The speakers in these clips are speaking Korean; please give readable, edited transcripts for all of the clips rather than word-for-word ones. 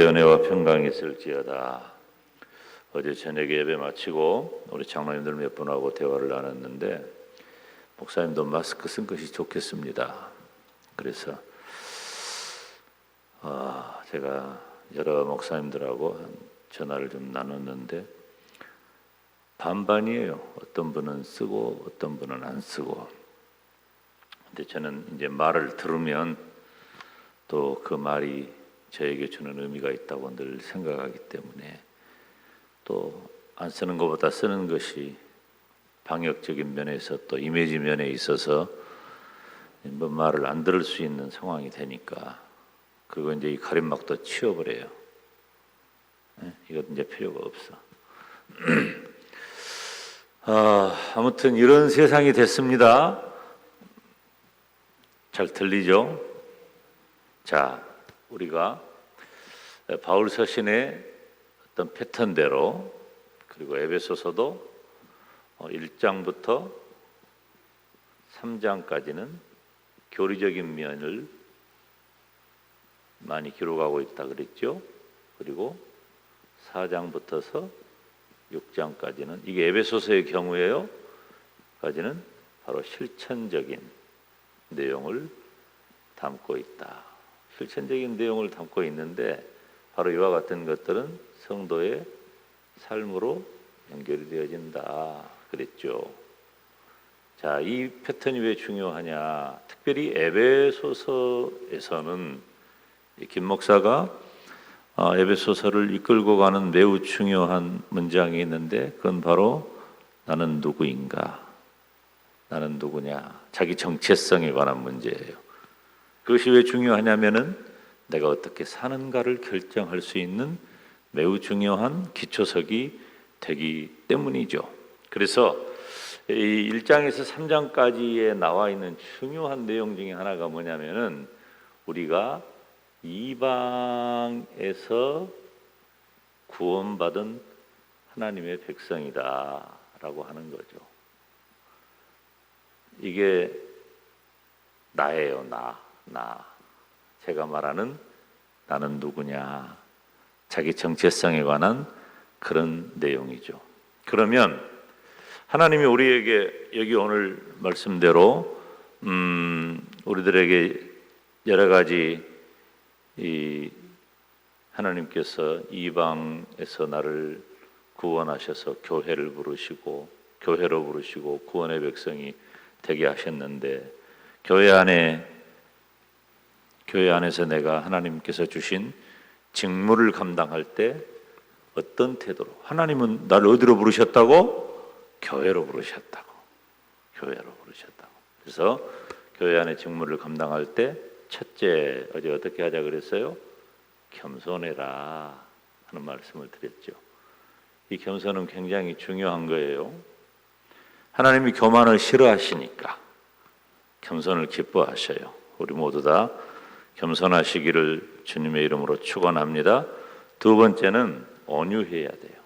은혜와 평강이 있을지어다. 어제 저녁에 예배 마치고 우리 장로님들 몇 분하고 대화를 나눴는데 목사님도 마스크 쓴 것이 좋겠습니다. 그래서 제가 여러 목사님들하고 전화를 좀 나눴는데 반반이에요. 어떤 분은 쓰고 어떤 분은 안 쓰고. 근데 저는 이제 말을 들으면 또 그 말이 저에게 주는 의미가 있다고 늘 생각하기 때문에 또 안 쓰는 것보다 쓰는 것이 방역적인 면에서 또 이미지 면에 있어서 뭐 말을 안 들을 수 있는 상황이 되니까 그리고 이제 이 가림막도 치워버려요. 이거 이제 필요가 없어. 아무튼 이런 세상이 됐습니다. 잘 들리죠? 자, 우리가 바울 서신의 어떤 패턴대로 그리고 에베소서도 1장부터 3장까지는 교리적인 면을 많이 기록하고 있다 그랬죠. 그리고 4장부터서 6장까지는 이게 에베소서의 경우에요. 까지는 바로 실천적인 내용을 담고 있다. 실천적인 내용을 담고 있는데 바로 이와 같은 것들은 성도의 삶으로 연결이 되어진다 그랬죠. 자, 이 패턴이 왜 중요하냐? 특별히 에베소서에서는 김 목사가 에베소서를 이끌고 가는 매우 중요한 문장이 있는데 그건 바로 나는 누구인가? 나는 누구냐? 자기 정체성에 관한 문제예요. 그것이 왜 중요하냐면은 내가 어떻게 사는가를 결정할 수 있는 매우 중요한 기초석이 되기 때문이죠. 그래서 이 1장에서 3장까지에 나와 있는 중요한 내용 중에 하나가 뭐냐면은 우리가 이방에서 구원받은 하나님의 백성이다라고 하는 거죠. 이게 나예요, 나. 제가 말하는 나는 누구냐. 자기 정체성에 관한 그런 내용이죠. 그러면 하나님이 우리에게 여기 오늘 말씀대로 우리들에게 여러 가지 이 하나님께서 이방에서 나를 구원하셔서 교회로 부르시고 구원의 백성이 되게 하셨는데 교회 안에서 내가 하나님께서 주신 직무를 감당할 때 어떤 태도로 하나님은 나를 어디로 부르셨다고? 교회로 부르셨다고. 그래서 교회 안의 직무를 감당할 때 첫째 어제 어떻게 하자 그랬어요? 겸손해라 하는 말씀을 드렸죠. 이 겸손은 굉장히 중요한 거예요. 하나님이 교만을 싫어하시니까 겸손을 기뻐하셔요. 우리 모두 다 겸손하시기를 주님의 이름으로 축원합니다. 두 번째는 온유해야 돼요.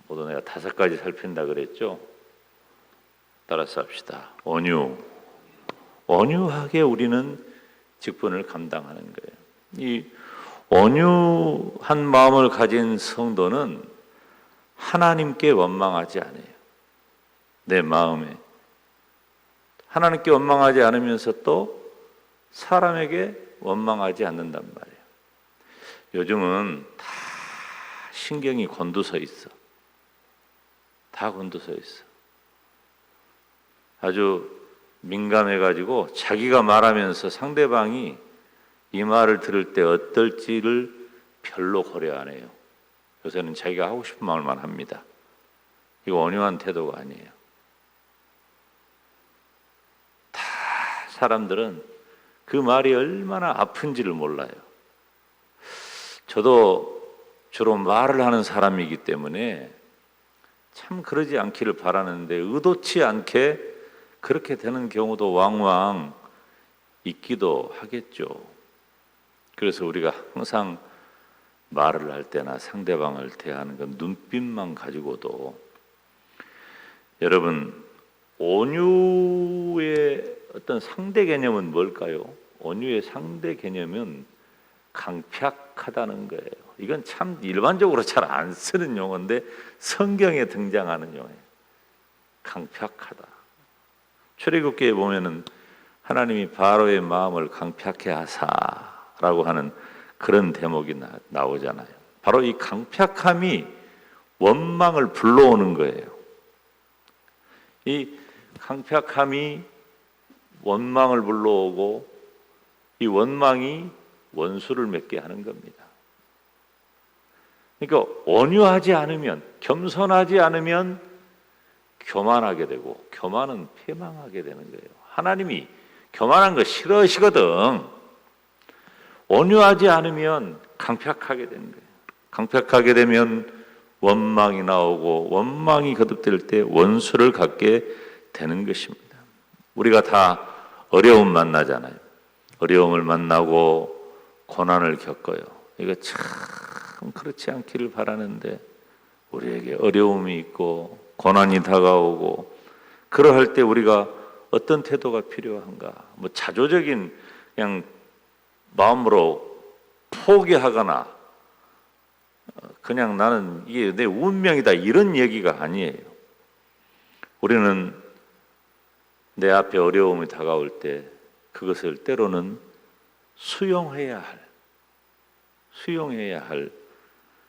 모두 내가 5가지 살핀다 그랬죠? 따라서 합시다. 온유하게 우리는 직분을 감당하는 거예요. 이 온유한 마음을 가진 성도는 하나님께 원망하지 않아요. 내 마음에 하나님께 원망하지 않으면서 또 사람에게 원망하지 않는단 말이에요. 요즘은 다 신경이 곤두서 있어. 아주 민감해가지고 자기가 말하면서 상대방이 이 말을 들을 때 어떨지를 별로 고려 안 해요. 요새는 자기가 하고 싶은 말만 합니다. 이거 온유한 태도가 아니에요. 다 사람들은 그 말이 얼마나 아픈지를 몰라요. 저도 주로 말을 하는 사람이기 때문에 참 그러지 않기를 바라는데 의도치 않게 그렇게 되는 경우도 왕왕 있기도 하겠죠. 그래서 우리가 항상 말을 할 때나 상대방을 대하는 건 눈빛만 가지고도 여러분 온유의 어떤 상대 개념은 뭘까요? 온유의 상대 개념은 강팍하다는 거예요. 이건 참 일반적으로 잘 안 쓰는 용어인데 성경에 등장하는 용어예요. 강팍하다. 출애굽기에 보면은 하나님이 바로의 마음을 강팍해 하사라고 하는 그런 대목이 나오잖아요. 바로 이 강팍함이 원망을 불러오는 거예요. 이 강팍함이 원망을 불러오고 이 원망이 원수를 맺게 하는 겁니다. 그러니까 온유하지 않으면, 겸손하지 않으면 교만하게 되고, 교만은 패망하게 되는 거예요. 하나님이 교만한 거 싫어하시거든. 온유하지 않으면 강팍하게 되는 거예요. 강팍하게 되면 원망이 나오고, 원망이 거듭될 때 원수를 갖게 되는 것입니다. 우리가 다 어려움 만나잖아요. 어려움을 만나고 고난을 겪어요. 이거 참 그렇지 않기를 바라는데 우리에게 어려움이 있고 고난이 다가오고 그러할 때 우리가 어떤 태도가 필요한가? 뭐 자조적인 그냥 마음으로 포기하거나 그냥 나는 이게 내 운명이다 이런 얘기가 아니에요. 우리는 내 앞에 어려움이 다가올 때 그것을 때로는 수용해야 할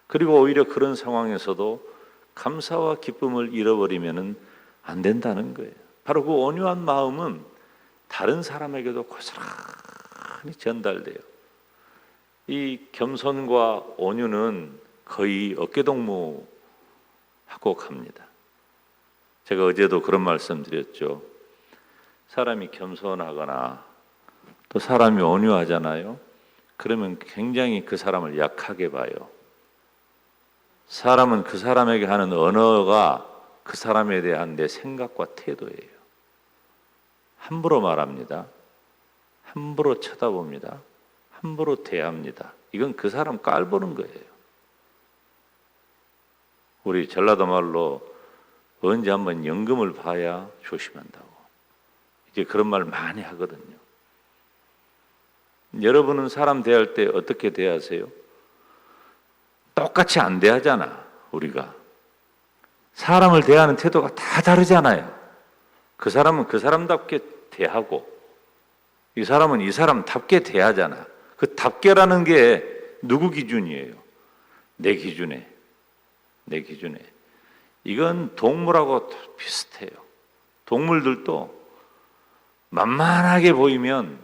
그리고 오히려 그런 상황에서도 감사와 기쁨을 잃어버리면 안 된다는 거예요. 바로 그 온유한 마음은 다른 사람에게도 고스란히 전달돼요. 이 겸손과 온유는 거의 어깨동무하고 갑니다. 제가 어제도 그런 말씀 드렸죠. 사람이 겸손하거나 또 사람이 온유하잖아요. 그러면 굉장히 그 사람을 약하게 봐요. 사람은 그 사람에게 하는 언어가 그 사람에 대한 내 생각과 태도예요. 함부로 말합니다. 함부로 쳐다봅니다. 함부로 대합니다. 이건 그 사람 깔보는 거예요. 우리 전라도 말로 언제 한번 연금을 봐야 조심한다고. 이제 그런 말 많이 하거든요. 여러분은 사람 대할 때 어떻게 대하세요? 똑같이 안 대하잖아, 우리가. 사람을 대하는 태도가 다 다르잖아요. 그 사람은 그 사람답게 대하고, 이 사람은 이 사람답게 대하잖아. 그 답게라는 게 누구 기준이에요? 내 기준에. 이건 동물하고 비슷해요. 동물들도 만만하게 보이면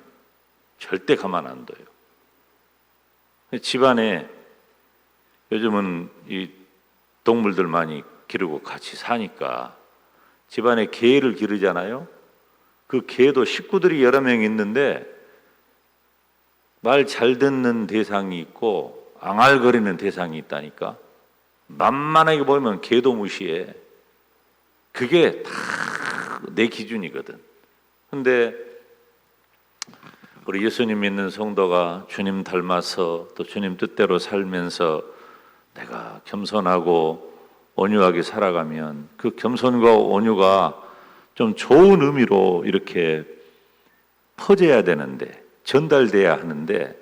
절대 가만 안 둬요. 집안에 요즘은 이 동물들 많이 기르고 같이 사니까 집안에 개를 기르잖아요. 그 개도 식구들이 여러 명 있는데 말 잘 듣는 대상이 있고 앙알거리는 대상이 있다니까. 만만하게 보이면 개도 무시해. 그게 다 내 기준이거든. 근데 우리 예수님 믿는 성도가 주님 닮아서 또 주님 뜻대로 살면서 내가 겸손하고 온유하게 살아가면 그 겸손과 온유가 좀 좋은 의미로 이렇게 퍼져야 되는데, 전달돼야 하는데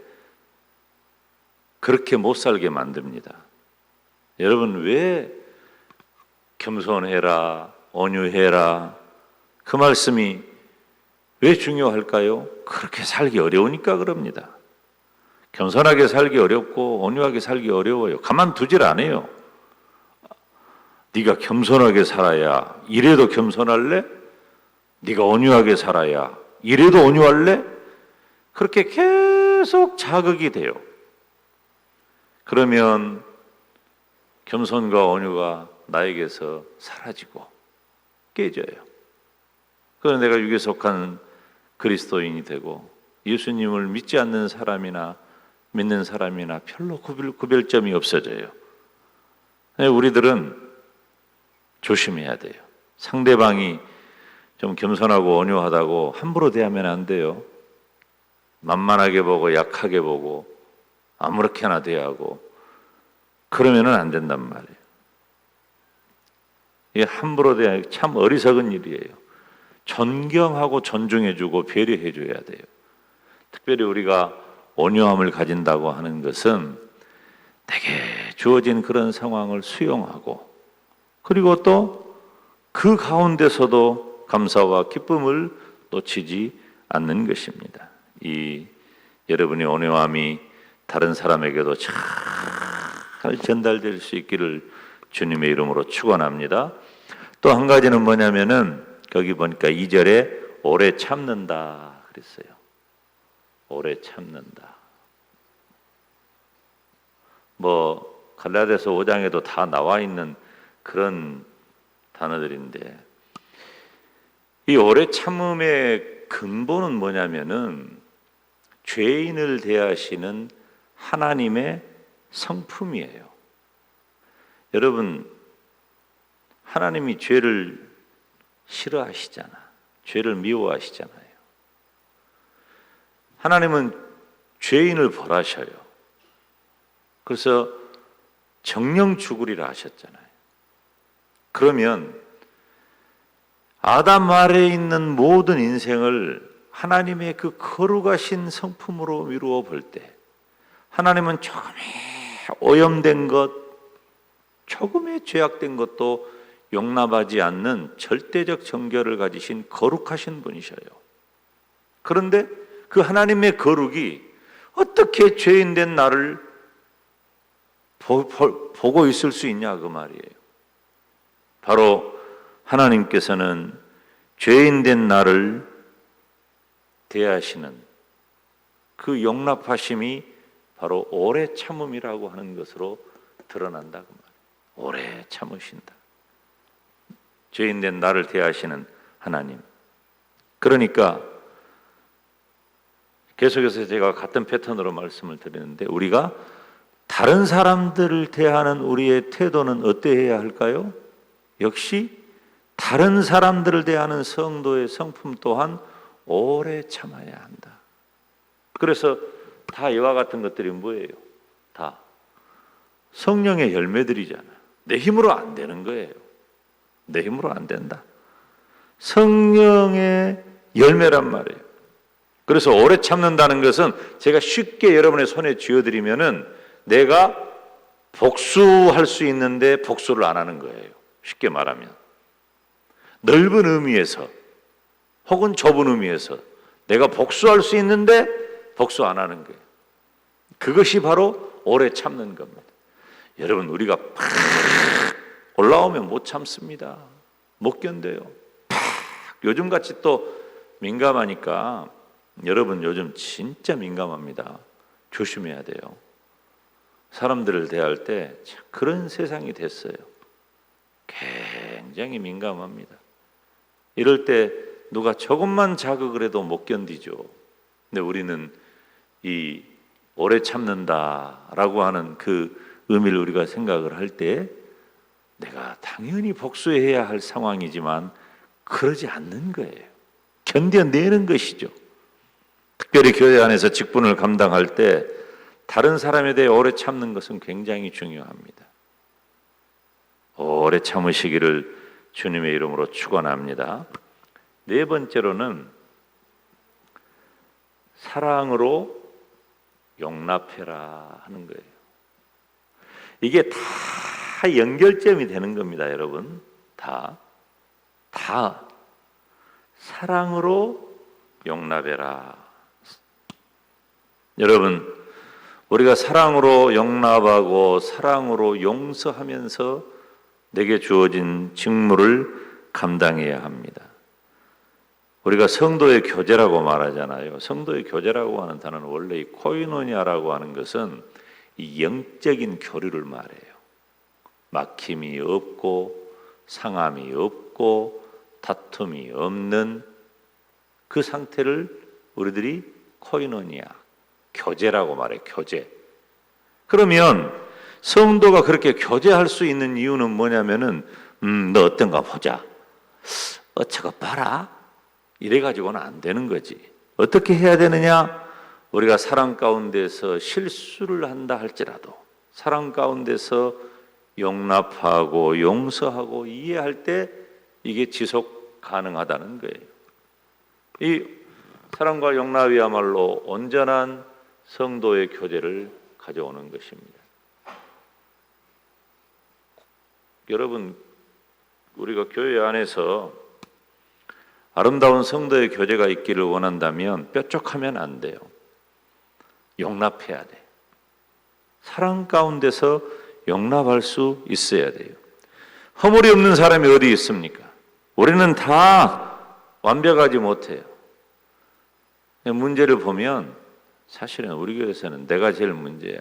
그렇게 못 살게 만듭니다. 여러분, 왜 겸손해라, 온유해라, 그 말씀이 왜 중요할까요? 그렇게 살기 어려우니까 그럽니다. 겸손하게 살기 어렵고 온유하게 살기 어려워요. 가만두질 않아요. 네가 겸손하게 살아야 이래도 겸손할래? 네가 온유하게 살아야 이래도 온유할래? 그렇게 계속 자극이 돼요. 그러면 겸손과 온유가 나에게서 사라지고 깨져요. 그래서 내가 육에 속한 그리스도인이 되고 예수님을 믿지 않는 사람이나 믿는 사람이나 별로 구별점이 없어져요. 우리들은 조심해야 돼요. 상대방이 좀 겸손하고 온유하다고 함부로 대하면 안 돼요. 만만하게 보고 약하게 보고 아무렇게나 대하고 그러면은 안 된단 말이에요. 이게 함부로 대하기 참 어리석은 일이에요. 존경하고 존중해주고 배려해줘야 돼요. 특별히 우리가 온유함을 가진다고 하는 것은 내게 주어진 그런 상황을 수용하고, 그리고 또 그 가운데서도 감사와 기쁨을 놓치지 않는 것입니다. 이 여러분의 온유함이 다른 사람에게도 잘 전달될 수 있기를 주님의 이름으로 축원합니다. 또 한 가지는 뭐냐면은 거기 보니까 2절에 오래 참는다 그랬어요. 오래 참는다. 뭐 갈라디아서 5장에도 다 나와 있는 그런 단어들인데, 이 오래 참음의 근본은 뭐냐면은 죄인을 대하시는 하나님의 성품이에요. 여러분, 하나님이 죄를 싫어하시잖아. 죄를 미워하시잖아요. 하나님은 죄인을 벌하셔요. 그래서 정령 죽으리라 하셨잖아요. 그러면 아담 아래에 있는 모든 인생을 하나님의 그 거룩하신 성품으로 미루어 볼 때, 하나님은 조금의 오염된 것, 조금의 죄악된 것도 용납하지 않는 절대적 정결을 가지신 거룩하신 분이셔요. 그런데 그 하나님의 거룩이 어떻게 죄인된 나를 보고 있을 수 있냐 그 말이에요. 바로 하나님께서는 죄인된 나를 대하시는 그 용납하심이 바로 오래 참음이라고 하는 것으로 드러난다 그 말이에요. 오래 참으신다. 죄인된 나를 대하시는 하나님. 그러니까 계속해서 제가 같은 패턴으로 말씀을 드리는데, 우리가 다른 사람들을 대하는 우리의 태도는 어떠해야 할까요? 역시 다른 사람들을 대하는 성도의 성품 또한 오래 참아야 한다. 그래서 다 이와 같은 것들이 뭐예요? 다 성령의 열매들이잖아. 내 힘으로 안 되는 거예요. 내 힘으로 안 된다. 성령의 열매란 말이에요. 그래서 오래 참는다는 것은 제가 쉽게 여러분의 손에 쥐어드리면은 내가 복수할 수 있는데 복수를 안 하는 거예요. 쉽게 말하면 넓은 의미에서 혹은 좁은 의미에서 내가 복수할 수 있는데 복수 안 하는 거예요. 그것이 바로 오래 참는 겁니다. 여러분, 우리가 팍 올라오면 못 참습니다. 못 견뎌요. 팍 요즘같이 또 민감하니까, 여러분 요즘 진짜 민감합니다. 조심해야 돼요. 사람들을 대할 때 그런 세상이 됐어요. 굉장히 민감합니다. 이럴 때 누가 조금만 자극을 해도 못 견디죠. 근데 우리는 이 오래 참는다라고 하는 그 의미를 우리가 생각을 할 때, 내가 당연히 복수해야 할 상황이지만 그러지 않는 거예요. 견뎌내는 것이죠. 특별히 교회 안에서 직분을 감당할 때 다른 사람에 대해 오래 참는 것은 굉장히 중요합니다. 오래 참으시기를 주님의 이름으로 축원합니다. 네 번째로는 사랑으로 용납해라 하는 거예요. 이게 다 연결점이 되는 겁니다, 여러분. 다 사랑으로 용납해라. 여러분, 우리가 사랑으로 용납하고 사랑으로 용서하면서 내게 주어진 직무를 감당해야 합니다. 우리가 성도의 교제라고 말하잖아요. 성도의 교제라고 하는 단어는 원래 이 코이노니아라고 하는 것은 이 영적인 교류를 말해요. 막힘이 없고 상함이 없고 다툼이 없는 그 상태를 우리들이 코이노니아, 교제라고 말해요. 교제. 그러면 성도가 그렇게 교제할 수 있는 이유는 뭐냐면은 너 어떤가 보자. 저거 봐라. 이래가지고는 안 되는 거지. 어떻게 해야 되느냐? 우리가 사랑 가운데서 실수를 한다 할지라도 사랑 가운데서 용납하고 용서하고 이해할 때 이게 지속 가능하다는 거예요. 이 사랑과 용납이야말로 온전한 성도의 교제를 가져오는 것입니다. 여러분, 우리가 교회 안에서 아름다운 성도의 교제가 있기를 원한다면 뾰족하면 안 돼요. 용납해야 돼. 사랑 가운데서 용납할 수 있어야 돼요. 허물이 없는 사람이 어디 있습니까? 우리는 다 완벽하지 못해요. 문제를 보면 사실은 우리 교회에서는 내가 제일 문제야.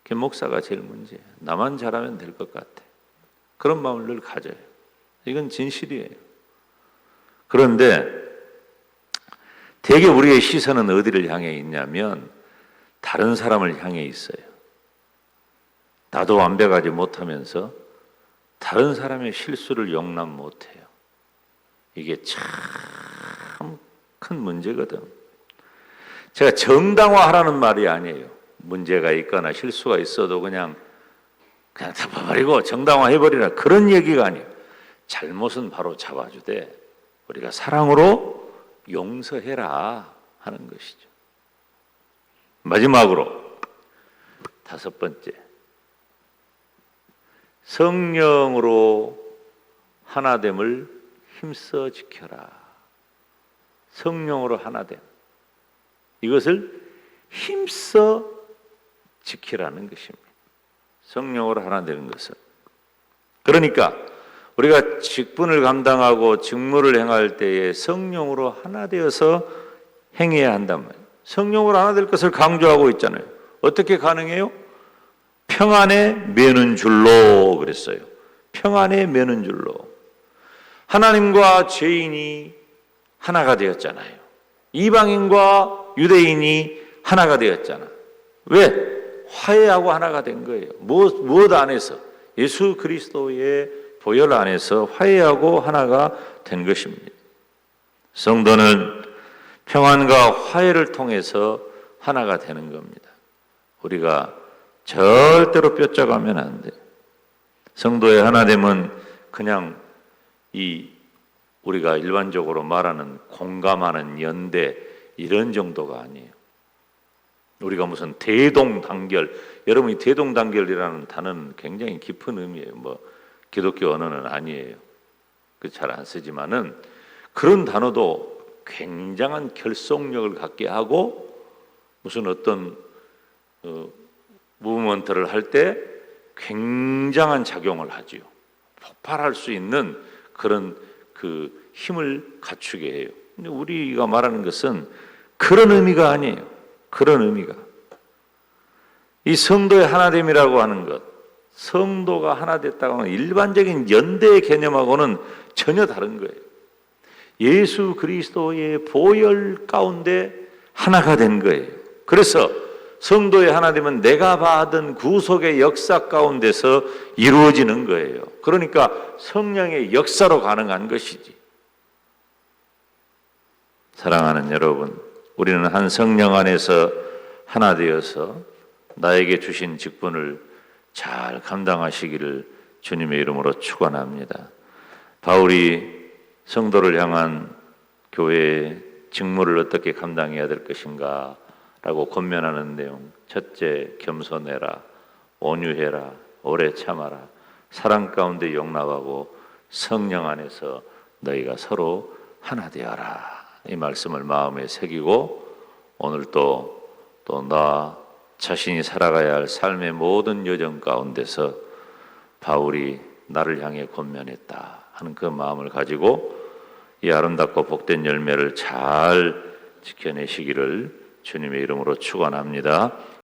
김 목사가 제일 문제야. 나만 잘하면 될 것 같아. 그런 마음을 늘 가져요. 이건 진실이에요. 그런데 대개 우리의 시선은 어디를 향해 있냐면 다른 사람을 향해 있어요. 나도 완벽하지 못하면서 다른 사람의 실수를 용납 못해요. 이게 참 큰 문제거든. 제가 정당화하라는 말이 아니에요. 문제가 있거나 실수가 있어도 그냥 잡아버리고 정당화해버리라, 그런 얘기가 아니에요. 잘못은 바로 잡아주되 우리가 사랑으로 용서해라 하는 것이죠. 마지막으로 5번째, 성령으로 하나됨을 힘써 지켜라. 성령으로 하나됨, 이것을 힘써 지키라는 것입니다. 성령으로 하나되는 것은, 그러니까 우리가 직분을 감당하고 직무를 행할 때에 성령으로 하나 되어서 행해야 한단 말이에요. 성령으로 하나 될 것을 강조하고 있잖아요. 어떻게 가능해요? 평안에 매는 줄로 그랬어요. 평안에 매는 줄로. 하나님과 죄인이 하나가 되었잖아요. 이방인과 유대인이 하나가 되었잖아. 왜? 화해하고 하나가 된 거예요. 무엇 안에서? 예수 그리스도의 보혈 안에서 화해하고 하나가 된 것입니다. 성도는 평안과 화해를 통해서 하나가 되는 겁니다. 우리가 절대로 뼈짜가면 안 돼요. 성도의 하나됨은 그냥 우리가 일반적으로 말하는 공감하는 연대 이런 정도가 아니에요. 우리가 무슨 대동단결, 여러분이 대동단결이라는 단어는 굉장히 깊은 의미예요. 기독교 언어는 아니에요. 그 잘 안 쓰지만은 그런 단어도 굉장한 결속력을 갖게 하고 무슨 어떤 무브먼트를 할 때 굉장한 작용을 하지요. 폭발할 수 있는 그런 그 힘을 갖추게 해요. 근데 우리가 말하는 것은 그런 의미가 아니에요. 그런 의미가. 이 성도의 하나됨이라고 하는 것, 성도가 하나 됐다고 하는 일반적인 연대의 개념하고는 전혀 다른 거예요. 예수 그리스도의 보혈 가운데 하나가 된 거예요. 그래서 성도의 하나됨은 내가 받은 구속의 역사 가운데서 이루어지는 거예요. 그러니까 성령의 역사로 가능한 것이지. 사랑하는 여러분, 우리는 한 성령 안에서 하나 되어서 나에게 주신 직분을 잘 감당하시기를 주님의 이름으로 축원합니다. 바울이 성도를 향한 교회의 직무를 어떻게 감당해야 될 것인가 라고 권면하는 내용, 첫째, 겸손해라, 온유해라, 오래 참아라, 사랑 가운데 용납하고 성령 안에서 너희가 서로 하나 되어라, 이 말씀을 마음에 새기고 오늘 또 나 자신이 살아가야 할 삶의 모든 여정 가운데서 바울이 나를 향해 권면했다 하는 그 마음을 가지고 이 아름답고 복된 열매를 잘 지켜내시기를 주님의 이름으로 축원합니다.